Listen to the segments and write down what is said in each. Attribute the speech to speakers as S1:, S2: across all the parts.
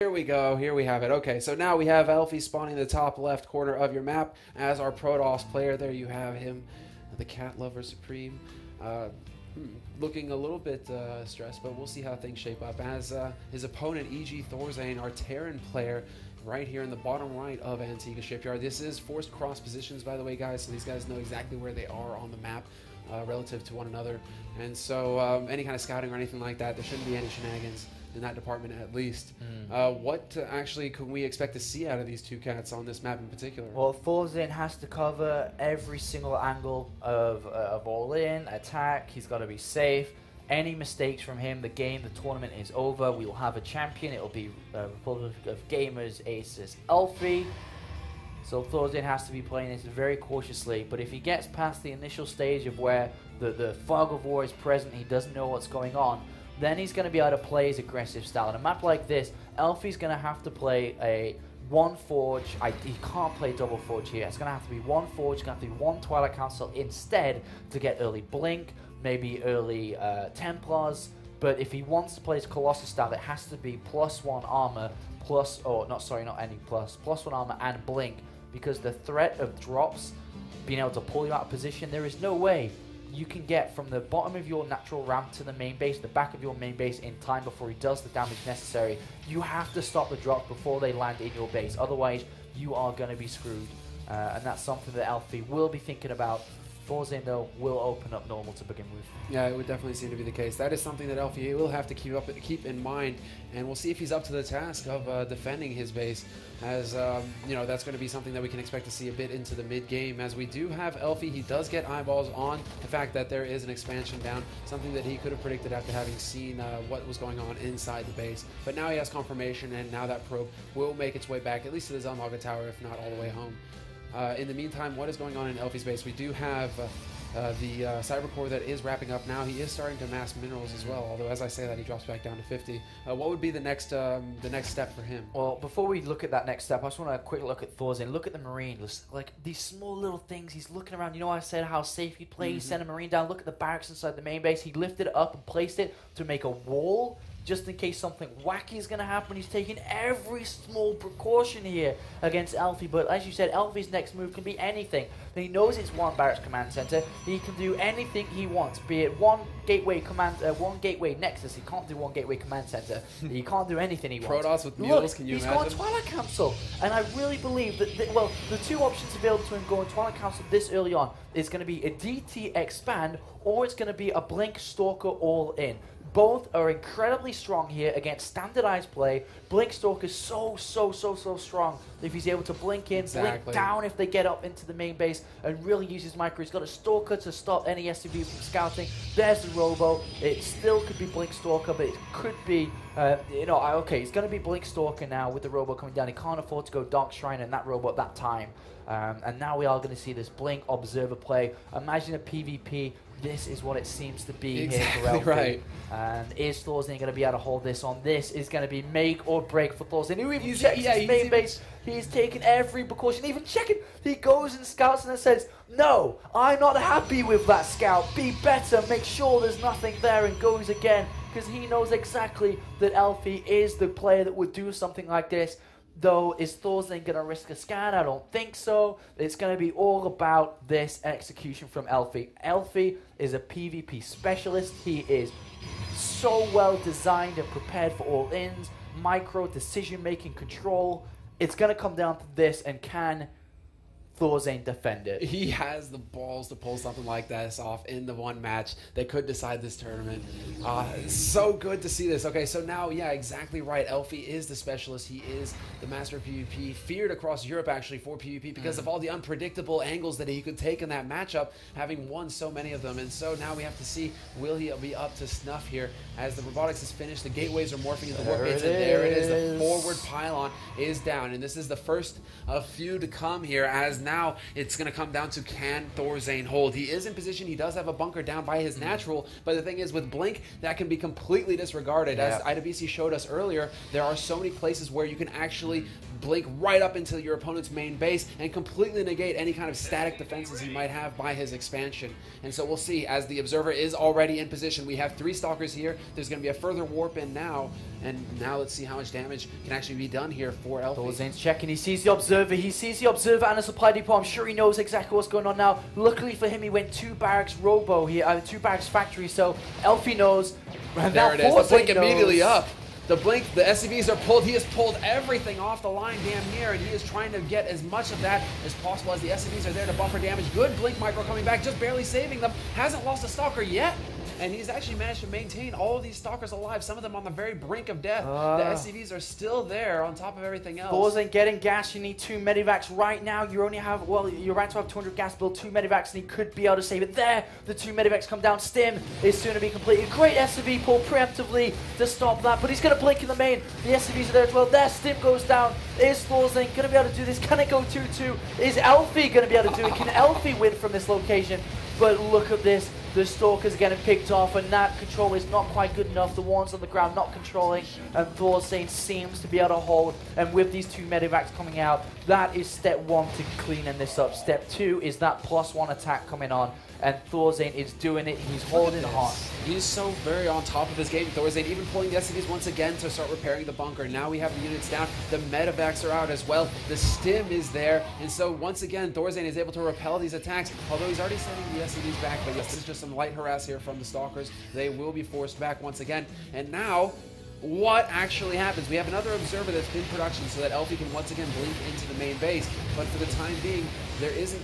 S1: Here we go. Here we have it. Okay, so now we have Elfi spawning in the top left corner of your map as our Protoss player. There you have him, the cat lover supreme. Looking a little bit stressed, but we'll see how things shape up. As his opponent, E.G. Thorzain, our Terran player, right here in the bottom right of Antigua Shipyard. This is forced cross positions, by the way, guys, so these guys know exactly where they are on the map relative to one another. And so any kind of scouting or anything like that, there shouldn't be any shenanigans in that department at least. What actually can we expect to see out of these two cats on this map in particular?
S2: Well, Thorzain has to cover every single angle of all-in, attack. He's got to be safe. Any mistakes from him, the tournament is over. We will have a champion. It will be Republic of Gamers ASUS Elfi. So Thorzain has to be playing this very cautiously. But if he gets past the initial stage of where the fog of war is present, he doesn't know what's going on, then he's going to be able to play his aggressive style. In a map like this, Elfi's going to have to play a one Forge. He can't play double Forge here. It's going to have to be one Forge. It's going to have to be one Twilight Council instead to get early Blink, maybe early Templars. But if he wants to play his Colossus style, it has to be +1 armor, +1 armor and Blink, because the threat of drops being able to pull you out of position, there is no way you can get from the bottom of your natural ramp to the main base, the back of your main base in time before he does the damage necessary. You have to stop the drops before they land in your base. Otherwise, you are going to be screwed. And that's something that Elfi will be thinking about. Thorzain, though, will open up normal to begin with.
S1: Yeah, it would definitely seem to be the case. That is something that Elfi will have to keep in mind, and we'll see if he's up to the task of defending his base, as that's going to be something that we can expect to see a bit into the mid-game. As we do have Elfi, he does get eyeballs on the fact that there is an expansion down, something that he could have predicted after having seen what was going on inside the base. But now he has confirmation, and now that probe will make its way back, at least to the Zelmaga Tower, if not all the way home. In the meantime, what is going on in Elfi's base? We do have the Cyber Core that is wrapping up now. He is starting to mass minerals as well, although as I say that, he drops back down to 50. What would be the next step for him?
S2: Well, before we look at that next step, I just want to quick look at Thorzain. Look at the Marine. Like these small little things. He's looking around. You know, I said how safe he'd play. He sent a Marine down. Look at the barracks inside the main base. He lifted it up and placed it to make a wall, just in case something wacky is going to happen. He's taking every small precaution here against Elfi. But as you said, Elfi's next move can be anything. He knows it's one barracks command center. He can do anything he wants, be it one gateway nexus. He can't do one gateway command center. He can't do anything he wants.
S1: Protoss with mules, can you
S2: imagine?
S1: imagine?
S2: He's going Twilight Council. And I really believe that, the two options available to him going Twilight Council this early on is going to be a DT expand, or it's going to be a Blink Stalker all in. Both are incredibly strong here against standardized play. Blink Stalker is so strong if he's able to blink in, blink down if they get up into the main base, and really use his micro. He's got a Stalker to stop any SCV from scouting. There's the Robo. It still could be Blink Stalker, but it could be, okay, it's going to be Blink Stalker now with the Robo coming down. He can't afford to go Dark Shrine and that Robo at that time. And now we are going to see this Blink Observer play. Imagine a PvP. This is what it seems to be here for Elfi.
S1: Right.
S2: And is Thorzain going to be able to hold this on? This is going to be make or break for Thorzain. Who even checks his main base? He's taking every precaution, even checking. He goes and scouts and says, no, I'm not happy with that scout. Be better. Make sure there's nothing there, and goes again, because he knows exactly that Elfi is the player that would do something like this. Though, is Thorzain going to risk a scan? I don't think so. It's going to be all about this execution from Elfi. Elfi is a PvP specialist. He is so well designed and prepared for all-ins, micro decision-making control. It's going to come down to this, and can Thorzain defend it?
S1: He has the balls to pull something like this off in the one match that could decide this tournament. So good to see this. Okay, so now, yeah, exactly right. Elfi is the specialist. He is the master of PvP, feared across Europe, actually, for PvP because of all the unpredictable angles that he could take in that matchup, having won so many of them. And so now we have to see, will he be up to snuff here? As the robotics is finished, the gateways are morphing into warp gates, and there it is, the forward pylon. on is down, and this is the first of few to come here, as now it's going to come down to can Thorzain hold. He is in position. He does have a bunker down by his natural, but the thing is with Blink, that can be completely disregarded. As IWC showed us earlier, there are so many places where you can actually blink right up into your opponent's main base and completely negate any kind of static defenses he might have by his expansion. And so we'll see, as the Observer is already in position. We have 3 Stalkers here. There's going to be a further warp in now, and now let's see how much damage can actually be done here for Elfi.
S2: Thorzain's checking. He sees the Observer. He sees the Observer and a supply depot. I'm sure he knows exactly what's going on now. Luckily for him, he went 2 barracks robo here, 2 barracks factory, so Elfi knows. And
S1: there it is. The Blink immediately up. The Blink, the SCVs are pulled. He has pulled everything off the line damn near, and he is trying to get as much of that as possible as the SCVs are there to buffer damage. Good Blink micro coming back, just barely saving them. Hasn't lost a Stalker yet, and he's actually managed to maintain all of these Stalkers alive, some of them on the very brink of death. The SCVs are still there on top of everything else.
S2: Thorzain getting gas. You need 2 medivacs right now. You only have, well, you're about to have 200 gas build, 2 medivacs, and he could be able to save it there. The 2 medivacs come down. Stim is soon to be completed. Great SCV pull preemptively to stop that, but he's going to blink in the main. The SCVs are there as well. There, Stim goes down. Is Thorzain going to be able to do this? Can it go 2-2? Is Elfi going to be able to do it? Can Elfi win from this location? But look at this. The Stalker's getting picked off, and that control is not quite good enough. The ones on the ground not controlling, and Thorzain seems to be able to hold. And with these 2 medivacs coming out, that is step 1 to cleaning this up. Step 2 is that +1 attack coming on, and Thorzain is doing it. He's holding on.
S1: He's so very on top of his game. Thorzain even pulling the SCVs once again to start repairing the bunker. Now we have the units down. The medivacs are out as well. The Stim is there. And so once again, Thorzain is able to repel these attacks, although he's already sending the SCVs back. But yes, this is just some light harass here from the Stalkers. They will be forced back once again. And now, what actually happens? We have another Observer that's in production so that Elfi can once again blink into the main base. But for the time being, there isn't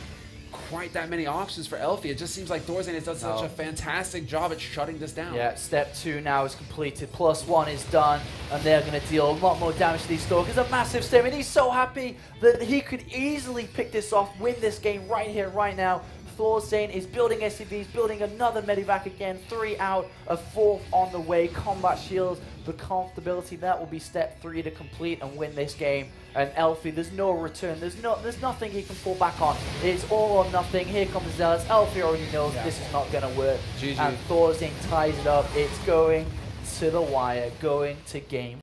S1: quite that many options for Elfi. It just seems like Thorzain has done such a fantastic job at shutting this down.
S2: Yeah, step 2 now is completed. +1 is done, and they're going to deal a lot more damage to these Stalkers. A massive Stim, and he's so happy that he could easily pick this off, win this game right here, right now. Thorzain is building SCVs, building another medivac again. 3 out, a 4th on the way. Combat shields, the comfortability, that will be step 3 to complete and win this game. And Elfi, there's no return. There's nothing he can fall back on. It's all or nothing. Here comes Zealous. Elfi already knows this is not going to work.
S1: GG.
S2: And Thorzain ties it up. It's going to the wire, going to game